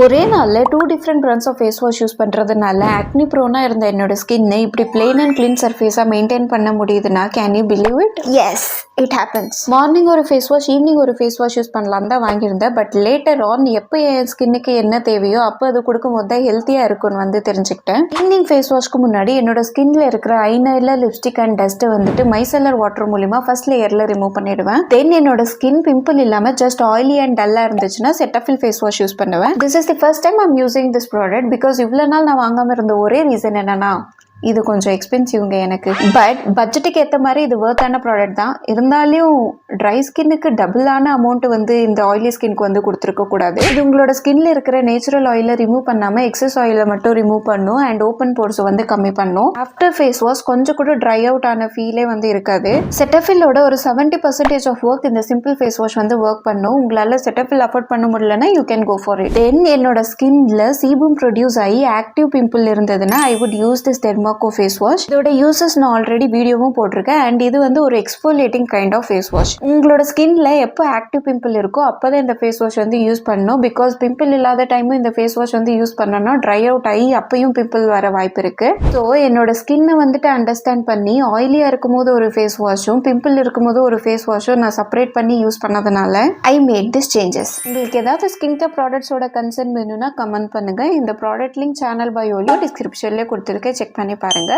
ஒரே நாளில் 2 different brands of face wash use பண்ணுறதுனால ஆக்னி ப்ரோனா இருந்த என்னோட ஸ்கின்னை இப்படி பிளெயின் அண்ட் க்ளீன் சர்ஃபேஸாக மெயின்டைன் பண்ண முடியுதுன்னா can you believe it? Yes, it happens. Morning ஒரு ஃபேஸ் வாஷ், ஈவினிங் ஒரு ஃபேஸ் வாஷ் யூஸ் பண்ணலாம் தான் வாங்கியிருந்தேன். பட் லேட்டர் ஆன் எப்போ என் ஸ்கின்னுக்கு என்ன தேவையோ அப்போ அது கொடுக்கும்போது தான் ஹெல்த்தியாக இருக்கும்னு வந்து தெரிஞ்சுக்கிட்டேன். ஈவினிங் ஃபேஸ் வாஷ்க்கு முன்னாடி என்னோட ஸ்கின்ல இருக்கிற ஐனைல லிப்ஸ்டிக் அண்ட் டஸ்ட்டை வந்துட்டு மைசெல்லர் வாட்டர் மூலிமா ஃபர்ஸ்ட் லேயரில் ரிமூவ் பண்ணிடுவேன். தென் என்னோட ஸ்கின் பிம்பிள் இல்லாமல் ஜஸ்ட் ஆயிலி அண்ட் டல்லாக இருந்துச்சுன்னா செட்டஃபில் ஃபேஸ் வாஷ் யூஸ் பண்ணுவேன். This is the first time I'm using this product because இவ்வளோ நாள் நான் வாங்காமல் இருந்த ஒரே ரீசன் என்னன்னா இது கொஞ்சம் எக்ஸ்பென்சிவ்ங்க எனக்கு. பட் பட்ஜெட்டுக்கு ஏற்ற மாதிரி இது ஒர்த்தான ப்ராடக்ட் தான். இருந்தாலும் ட்ரை ஸ்கின்னுக்கு டபுளான அமௌண்ட் வந்து இந்த ஆயிலி ஸ்கின்க்கு வந்து கொடுத்துருக்க கூடாது. இது உங்களோட ஸ்கின்ல இருக்கிற நேச்சுரல் ஆயிலை ரிமூவ் பண்ணாமல் எக்ஸஸ் ஆயிலை மட்டும் ரிமூவ் பண்ணும் அண்ட் ஓப்பன் போர்ஸ் வந்து கம்மி பண்ணும். ஆஃப்டர் ஃபேஸ் வாஷ் கொஞ்சம் கூட ட்ரை அவுட் ஆன ஃபீலே வந்து இருக்காது. செட்டஃபிலோட ஒரு 70% ஆஃப் ஒர்க் இந்த சிம்பிள் ஃபேஸ் வாஷ் வந்து ஒர்க் பண்ணும். உங்களால் செட்டஃபில் அஃபோர்ட் பண்ண முடியலன்னா you can go for it. Then என்னோட ஸ்கின்ல சீபம் ப்ரொடியூஸ் ஆகி ஆக்டிவ் பிம்பிள் இருந்ததுன்னா I would use this Dermaco face wash. இதோட யூசஸ் நான் ஆல்ரெடி வீடியோவும் போட்டிருக்கேன் அண்ட் இது வந்து ஒரு exfoliating kind of face wash. உங்களோட ஸ்கின்ல எப்போ ஆக்டிவ் பிம்பிள் இருக்கோ அப்போதான் இந்த ஃபேஸ் வாஷ் வந்து யூஸ் பண்ணணும். பிகாஸ் பிம்பிள் இல்லாத டைமும் இந்த ஃபேஸ் வாஷ் வந்து யூஸ் பண்ணோம்னா ட்ரை அவுட் ஆகி அப்பயும் பிம்பிள் வர வாய்ப்பு இருக்கு. ஸோ என்னோட ஸ்கின்னை வந்துட்டு அண்டர்ஸ்டாண்ட் பண்ணி ஆயிலியா இருக்கும்போது ஒரு ஃபேஸ் வாஷும் பிம்பிள் இருக்கும்போது ஒரு ஃபேஸ் வாஷும் நான் செப்பரேட் பண்ணி யூஸ் பண்ணதுனால ஐ மேட் திஸ் சேஞ்சஸ். உங்களுக்கு ஏதாவது ஸ்கின் கேர் ப்ராடக்ட்ஸோட கன்சர்ன் வேணும்னா கமெண்ட் பண்ணுங்க. இந்த ப்ராடக்ட் லிங்க் சேனல் பயோலையும் டிஸ்கிரிப்ஷன்லேயே கொடுத்துருக்கேன், செக் பண்ணி பாருங்க.